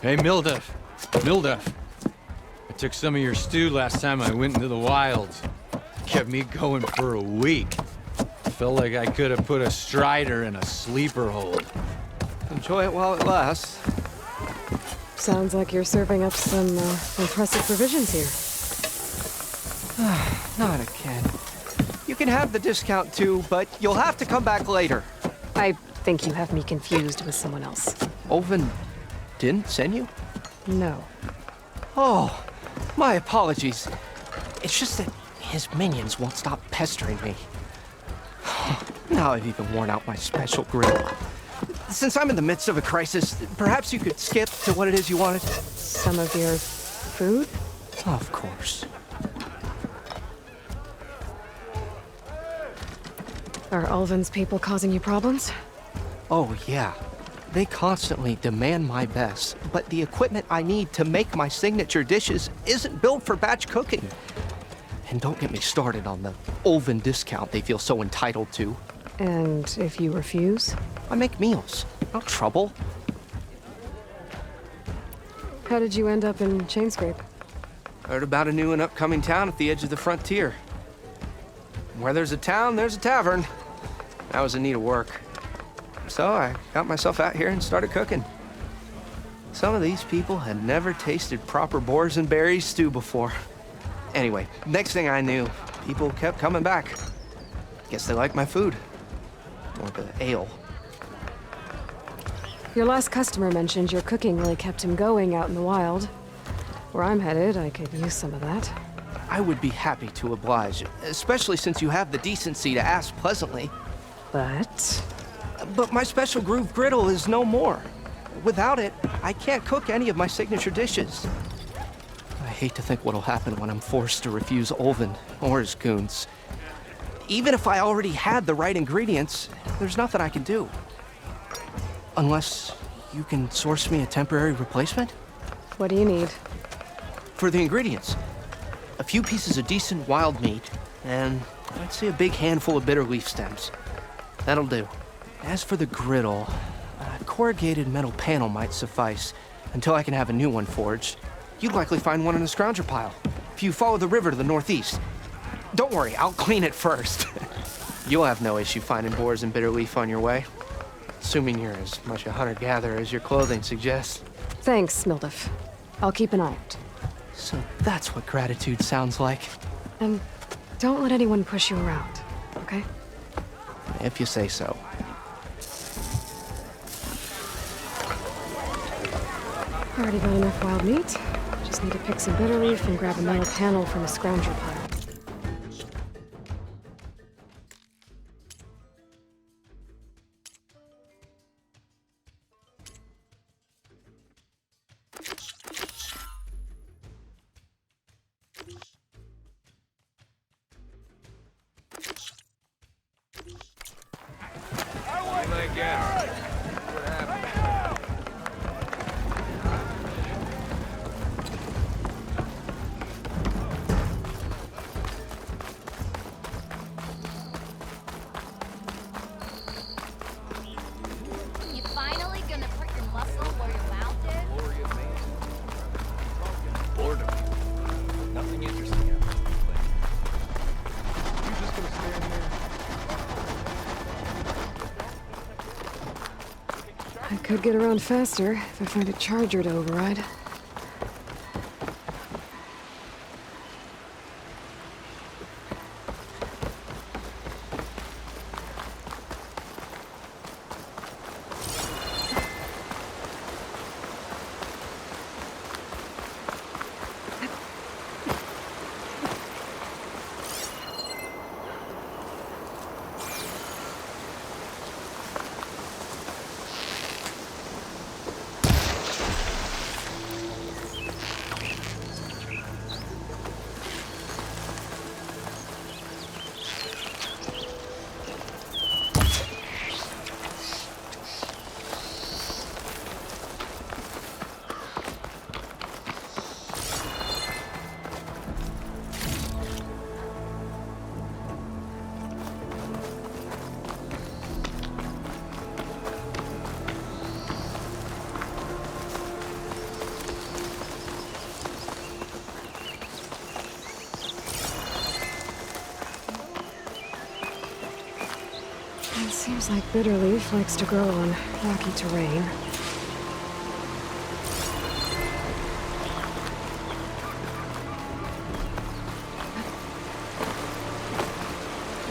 Hey, Milduff. Milduff. I took some of your stew last time I went into the wilds. Kept me going for a week. Felt like I could have put a strider in a sleeper hold. Enjoy it while it lasts. Sounds like you're serving up some impressive provisions here. Not again. You can have the discount too, but you'll have to come back later. I think you have me confused with someone else. Oven didn't send you? No. Oh, my apologies. It's just that his minions won't stop pestering me. Now I've even worn out my special grill. Since I'm in the midst of a crisis, perhaps you could skip to what it is you wanted? Some of your food? Of course. Are Ulvin's people causing you problems? Oh, yeah. They constantly demand my best, but the equipment I need to make my signature dishes isn't built for batch cooking. And don't get me started on the Ulvin discount they feel so entitled to. And if you refuse? I make meals. No trouble. How did you end up in Chainscrape? Heard about a new and upcoming town at the edge of the frontier. Where there's a town, there's a tavern. I was in need of work. So I got myself out here and started cooking. Some of these people had never tasted proper boars and berries stew before. Anyway, next thing I knew, people kept coming back. Guess they liked my food. Or the ale. Your last customer mentioned your cooking really kept him going out in the wild. Where I'm headed, I could use some of that. I would be happy to oblige, especially since you have the decency to ask pleasantly. But my special groove griddle is no more. Without it, I can't cook any of my signature dishes. I hate to think what'll happen when I'm forced to refuse Ulvin or his goons. Even if I already had the right ingredients, there's nothing I can do. Unless you can source me a temporary replacement? What do you need? For the ingredients, a few pieces of decent wild meat, and I'd say a big handful of bitter leaf stems. That'll do. As for the griddle, a corrugated metal panel might suffice until I can have a new one forged. You'd likely find one in a scrounger pile, if you follow the river to the northeast. Don't worry, I'll clean it first. You'll have no issue finding boars and bitter leaf on your way. Assuming you're as much a hunter-gatherer as your clothing suggests. Thanks, Milduff. I'll keep an eye out. So that's what gratitude sounds like. And don't let anyone push you around, okay? If you say so. Already got enough wild meat. Just need to pick some bitter leaf and grab a metal panel from a scrounger pile. I could get around faster if I find a charger to override. Seems like bitterleaf likes to grow on rocky terrain.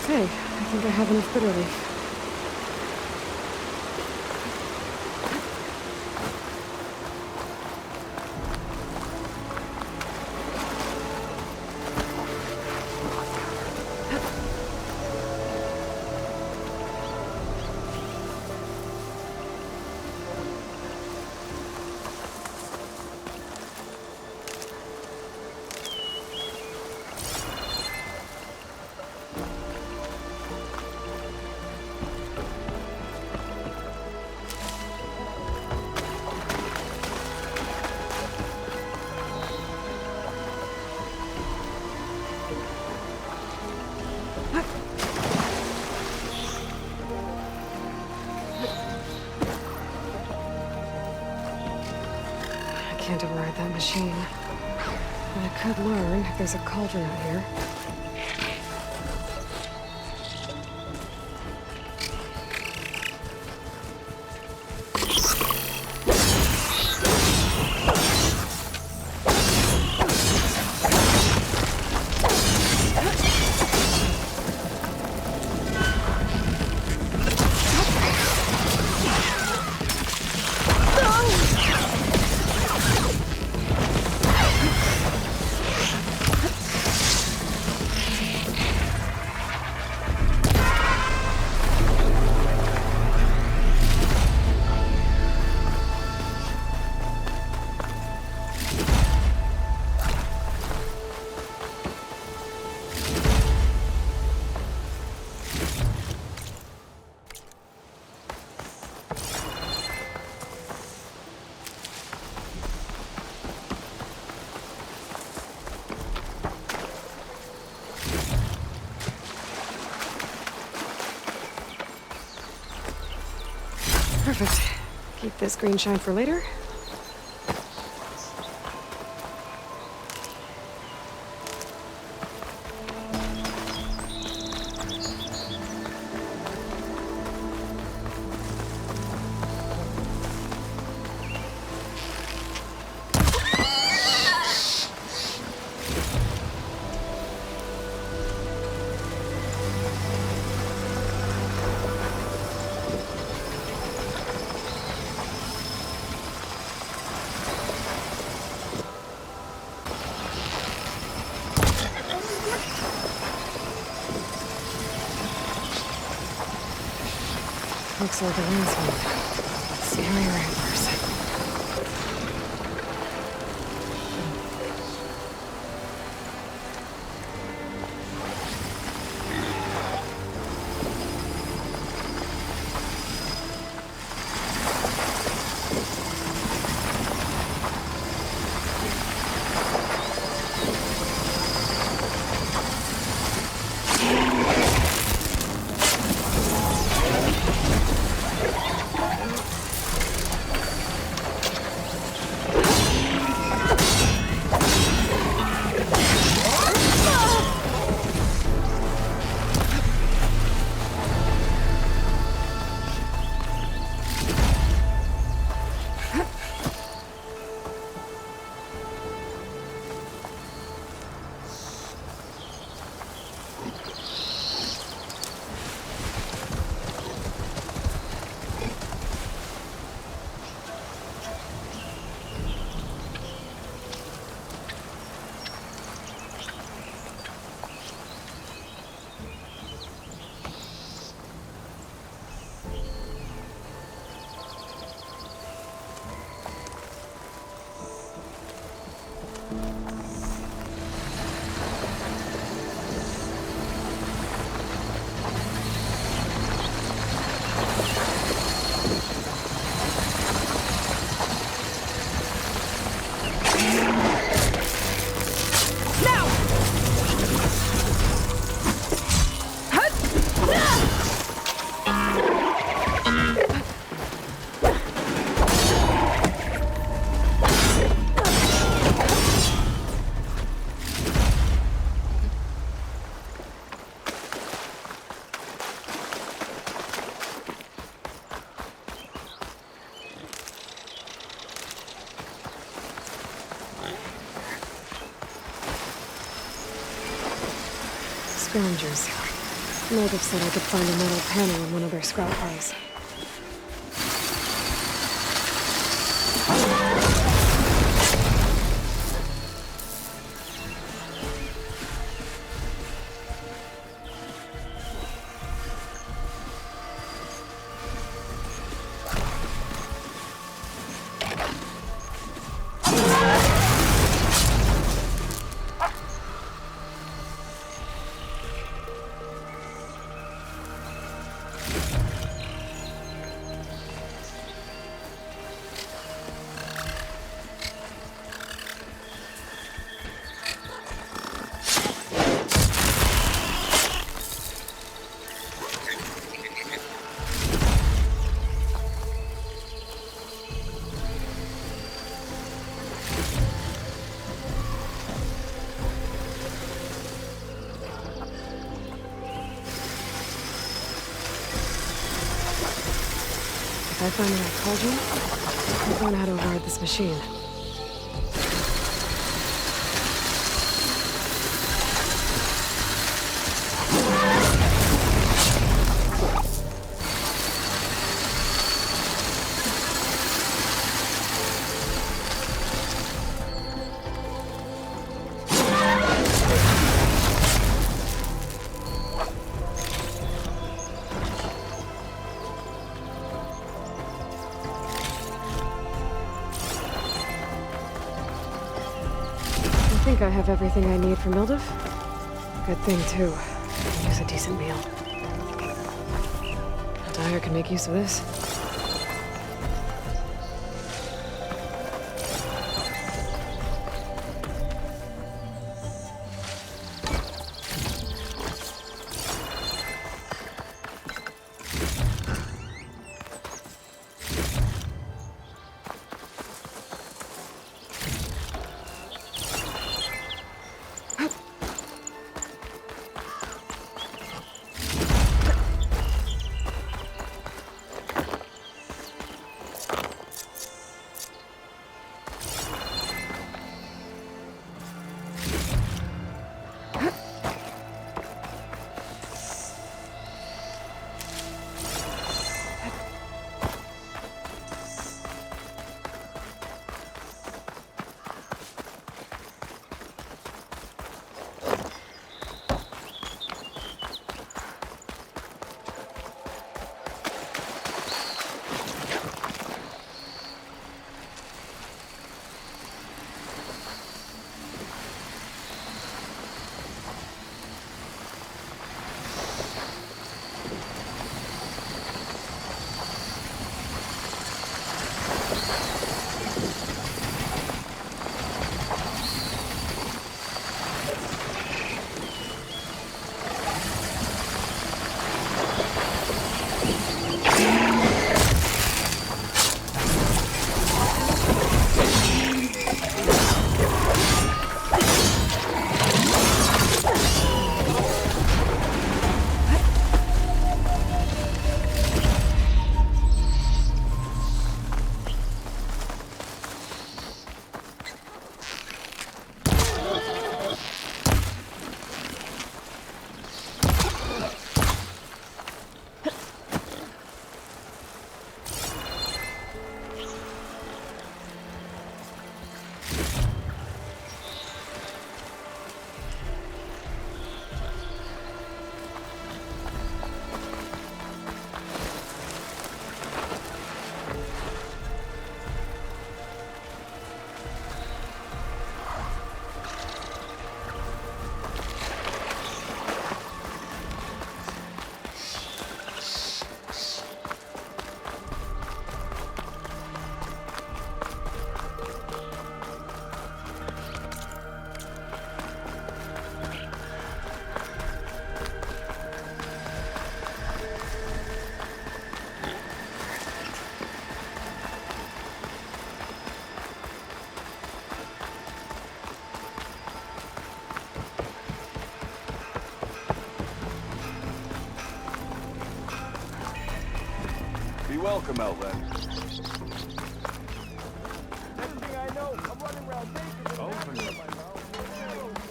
Hey, I think I have enough bitterleaf. I can't override that machine. But I could learn if there's a cauldron out here. Perfect. Keep this green shine for later. Looks like a landscape. Scary ramblers. scavengers. Motive said I could find a metal panel in one of their scrap piles. If I find the right cauldron, I'll learn how to override this machine. I think I have everything I need for Mildev. Good thing, too. I can use a decent meal. Dyer can make use of this. Welcome, Outlet. Everything I know, I'm running around naked. Open it.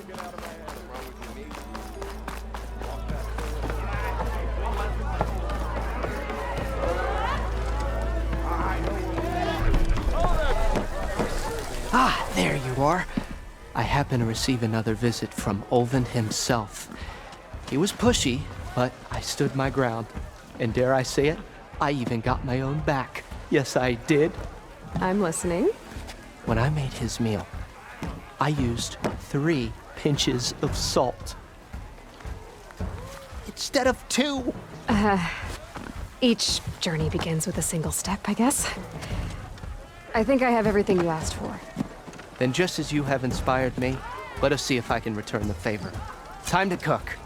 Get out of my head. I happened to receive another visit from Olvin himself. He was pushy, but I stood my ground. And dare I say it, I even got my own back. Yes, I did. I'm listening. When I made his meal, I used 3 pinches of salt. Instead of 2. Each journey begins with a single step, I guess. I think I have everything you asked for. Then just as you have inspired me, let us see if I can return the favor. Time to cook.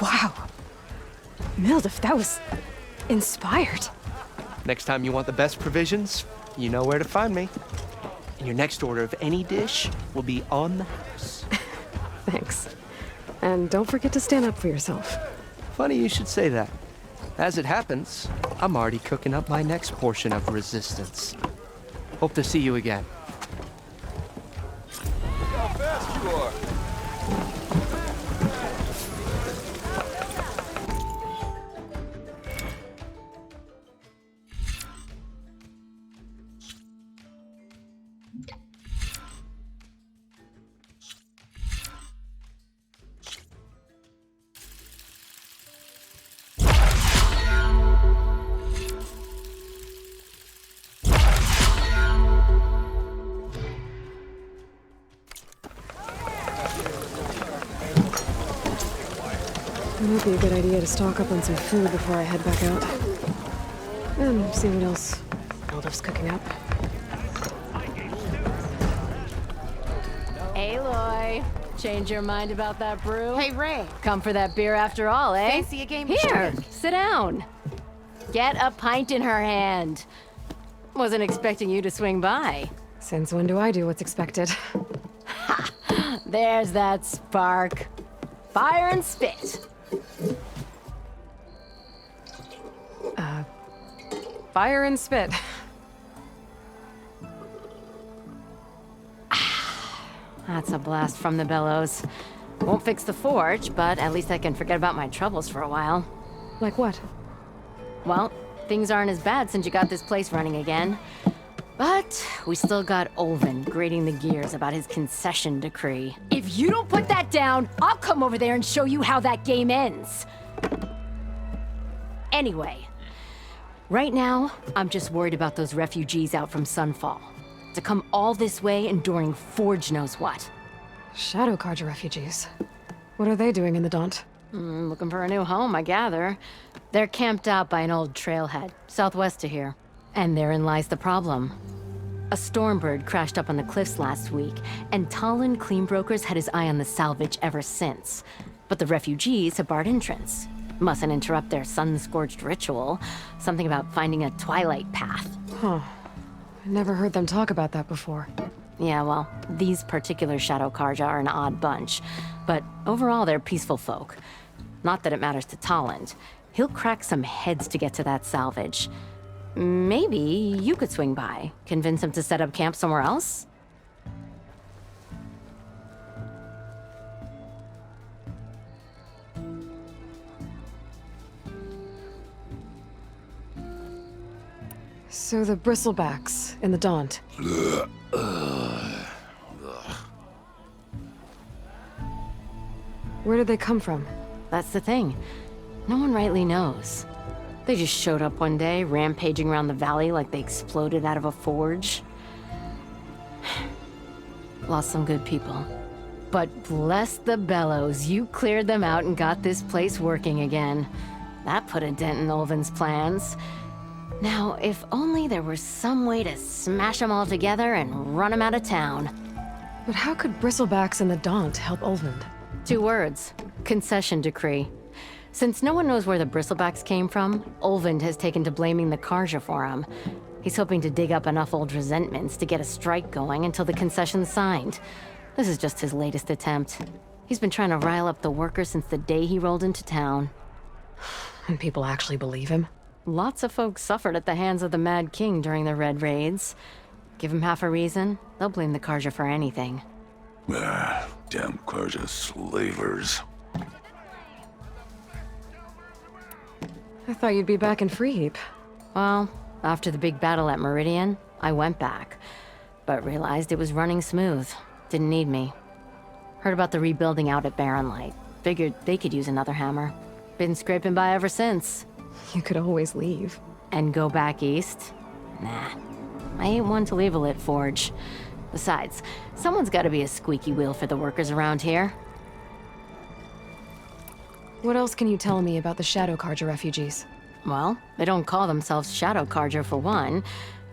Wow. Mildef, that was inspired. Next time you want the best provisions, you know where to find me. And your next order of any dish will be on the house. Thanks. And don't forget to stand up for yourself. Funny you should say that. As it happens, I'm already cooking up my next portion of resistance. Hope to see you again. How fast you are. It might be a good idea to stock up on some food before I head back out. And see what else Mildef's cooking up. Aloy, change your mind about that brew? Hey, Ray. Come for that beer after all, eh? Fancy a game? Here, sit down. Get a pint in her hand. Wasn't expecting you to swing by. Since when do I do what's expected? There's that spark. Fire and spit. Fire and spit. That's a blast from the bellows. Won't fix the forge, but at least I can forget about my troubles for a while. Like what? Well, things aren't as bad since you got this place running again. But we still got Olvin grating the gears about his concession decree. If you don't put that down, I'll come over there and show you how that game ends. Anyway, right now, I'm just worried about those refugees out from Sunfall. To come all this way enduring Forge knows what. Shadow Carja refugees. What are they doing in the Daunt? Looking for a new home, I gather. They're camped out by an old trailhead, southwest of here. And therein lies the problem. A stormbird crashed up on the cliffs last week, and Talon Cleanbrokers had his eye on the salvage ever since. But the refugees have barred entrance. Mustn't interrupt their sun-scorched ritual. Something about finding a twilight path. Huh. I never heard them talk about that before. Yeah, well, these particular Shadow Carja are an odd bunch. But overall, they're peaceful folk. Not that it matters to Talon. He'll crack some heads to get to that salvage. Maybe you could swing by, convince him to set up camp somewhere else? So the bristlebacks in the Daunt. Where did they come from? That's the thing. No one rightly knows. They just showed up one day, rampaging around the valley like they exploded out of a forge. Lost some good people. But bless the bellows, you cleared them out and got this place working again. That put a dent in Olvin's plans. Now, if only there was some way to smash them all together and run them out of town. But how could bristlebacks in the Daunt help Olvin? 2 words. Concession decree. Since no one knows where the bristlebacks came from, Olvind has taken to blaming the Carja for him. He's hoping to dig up enough old resentments to get a strike going until the concession's signed. This is just his latest attempt. He's been trying to rile up the workers since the day he rolled into town. And people actually believe him? Lots of folks suffered at the hands of the Mad King during the Red Raids. Give them half a reason, they'll blame the Carja for anything. Damn Carja slavers. I thought you'd be back in Freeheap. Well, after the big battle at Meridian, I went back, but realized it was running smooth. Didn't need me. Heard about the rebuilding out at Barren Light. Figured they could use another hammer. Been scraping by ever since. You could always leave. And go back east? Nah. I ain't one to leave a lit forge. Besides, someone's gotta be a squeaky wheel for the workers around here. What else can you tell me about the Shadow Carja refugees? Well, they don't call themselves Shadow Carja for one.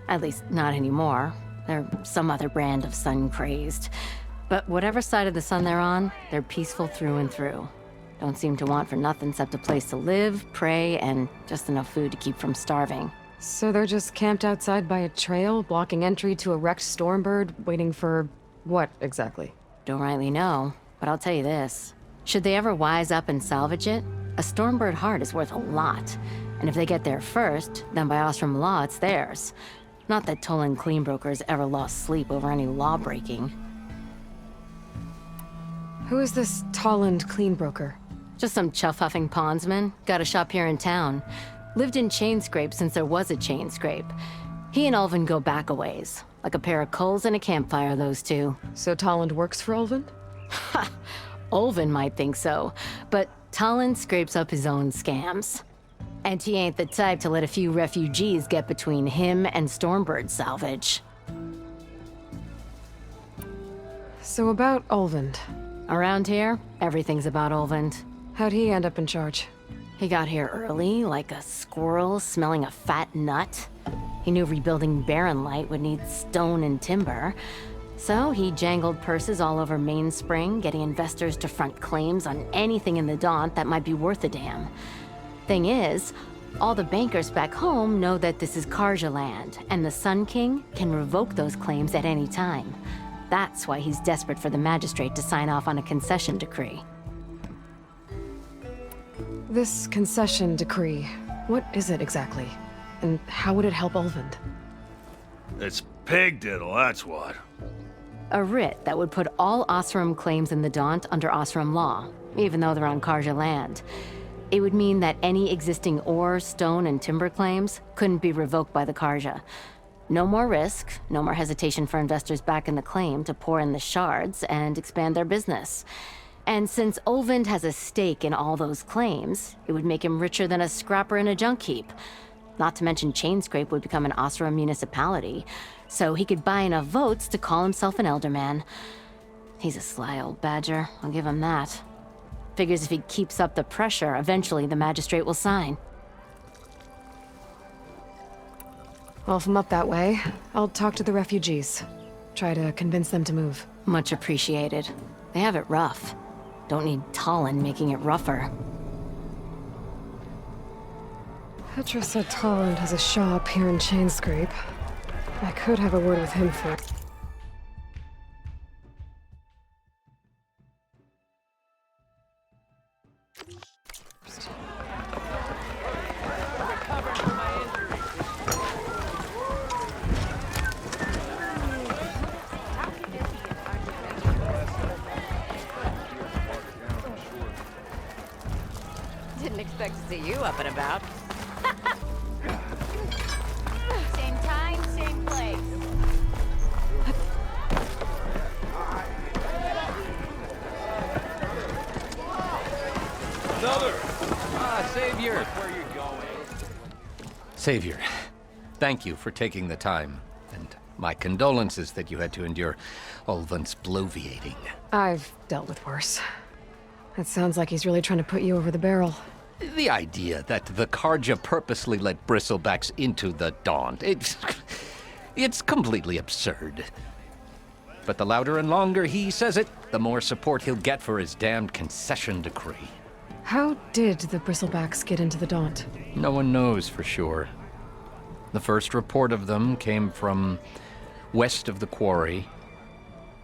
At least, not anymore. They're some other brand of sun-crazed. But whatever side of the sun they're on, they're peaceful through and through. Don't seem to want for nothing except a place to live, pray, and just enough food to keep from starving. So they're just camped outside by a trail, blocking entry to a wrecked Stormbird, waiting for... what, exactly? Don't rightly know, but I'll tell you this. Should they ever wise up and salvage it, a Stormbird heart is worth a lot. And if they get there first, then by Ostrom law, it's theirs. Not that Tolan Cleanbrokers ever lost sleep over any law breaking. Who is this Tolland Cleanbroker? Just some chuff-huffing pondsman. Got a shop here in town. Lived in Chainscrape since there was a Chainscrape. He and Ulvin go back a ways. Like a pair of coals and a campfire, those two. So Tolland works for Ulvin? Ha! Ulvin might think so, but Tolland scrapes up his own scams. And he ain't the type to let a few refugees get between him and Stormbird salvage. So about Ulvin. Around here, everything's about Ulvin. How'd he end up in charge? He got here early, like a squirrel smelling a fat nut. He knew rebuilding Barren Light would need stone and timber. So he jangled purses all over Mainspring, getting investors to front claims on anything in the Daunt that might be worth a damn. Thing is, all the bankers back home know that this is Carja land, and the Sun King can revoke those claims at any time. That's why he's desperate for the magistrate to sign off on a concession decree. This concession decree, what is it exactly? And how would it help Ulvin? It's pig diddle, that's what. A writ that would put all Osram claims in the Daunt under Osram law, even though they're on Carja land. It would mean that any existing ore, stone, and timber claims couldn't be revoked by the Carja. No more risk, no more hesitation for investors back in the claim to pour in the shards and expand their business. And since Ulvin has a stake in all those claims, it would make him richer than a scrapper in a junk heap. Not to mention Chainscrape would become an Osram municipality, so he could buy enough votes to call himself an elderman. He's a sly old badger, I'll give him that. Figures if he keeps up the pressure, eventually the magistrate will sign. Well, if I'm up that way, I'll talk to the refugees. Try to convince them to move. Much appreciated. They have it rough. Don't need Tolland making it rougher. Petra said Tolland has a shop here in Chainscrape. I could have a word with him first. Didn't expect to see you up and about. Same time, same place. Another! Savior! Where you going? Savior, thank you for taking the time. And my condolences that you had to endure Ulvin's bloviating. I've dealt with worse. It sounds like he's really trying to put you over the barrel. The idea that the Carja purposely let bristlebacks into the Daunt, it's completely absurd. But the louder and longer he says it, the more support he'll get for his damned concession decree. How did the bristlebacks get into the Daunt? No one knows for sure. The first report of them came from west of the quarry.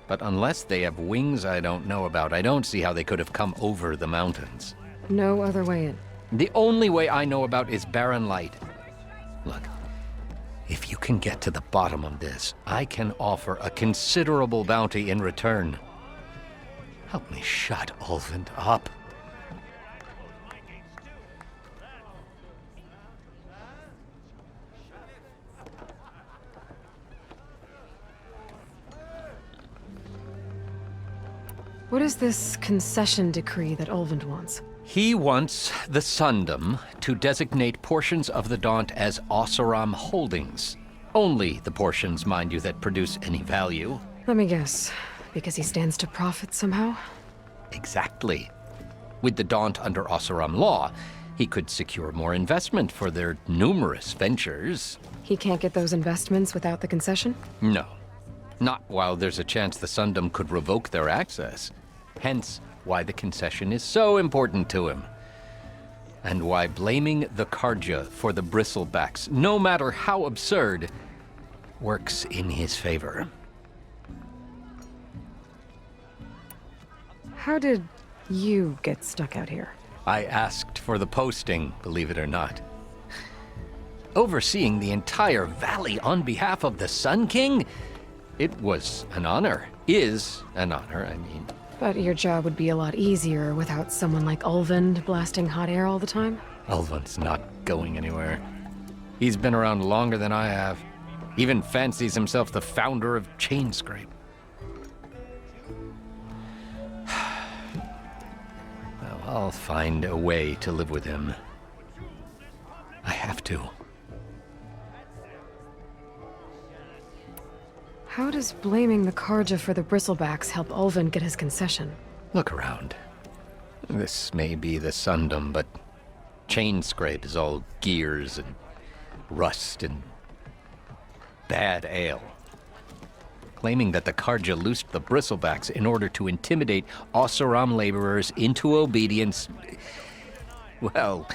But unless they have wings I don't know about, I don't see how they could have come over the mountains. No other way in. The only way I know about is Barren Light. Look, if you can get to the bottom of this, I can offer a considerable bounty in return. Help me shut Ulvund up. What is this concession decree that Ulvund wants? He wants the Sundom to designate portions of the Daunt as Oseram holdings. Only the portions, mind you, that produce any value. Let me guess. Because he stands to profit somehow? Exactly. With the Daunt under Oseram law, he could secure more investment for their numerous ventures. He can't get those investments without the concession? No. Not while there's a chance the Sundom could revoke their access. Hence, why the concession is so important to him. And why blaming the Karja for the bristlebacks, no matter how absurd, works in his favor. How did you get stuck out here? I asked for the posting, believe it or not. Overseeing the entire valley on behalf of the Sun King? It was an honor. Is an honor, I mean. But your job would be a lot easier without someone like Ulvund blasting hot air all the time? Ulvund's not going anywhere. He's been around longer than I have. Even fancies himself the founder of Chainscrape. Well, I'll find a way to live with him. I have to. How does blaming the Karja for the bristlebacks help Ulvund get his concession? Look around. This may be the Sundom, but Chainscrape is all gears and rust and bad ale. Claiming that the Karja loosed the bristlebacks in order to intimidate Oseram laborers into obedience. Well,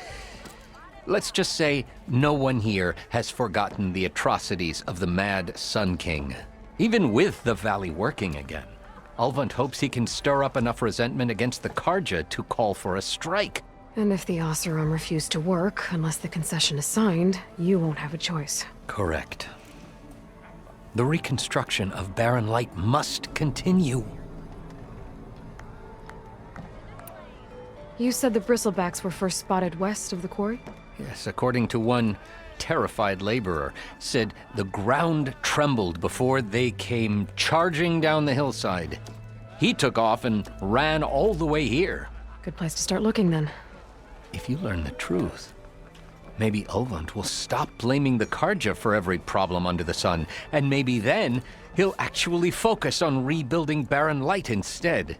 let's just say no one here has forgotten the atrocities of the mad Sun King. Even with the valley working again, Ulvund hopes he can stir up enough resentment against the Karja to call for a strike. And if the Oseram refuse to work, unless the concession is signed, you won't have a choice. Correct. The reconstruction of Barren Light must continue. You said the bristlebacks were first spotted west of the quarry? Yes, according to one terrified laborer, said the ground trembled before they came charging down the hillside. He took off and ran all the way here. Good place to start looking, then. If you learn the truth, maybe Ulvund will stop blaming the Karja for every problem under the sun, and maybe then he'll actually focus on rebuilding Barren Light instead.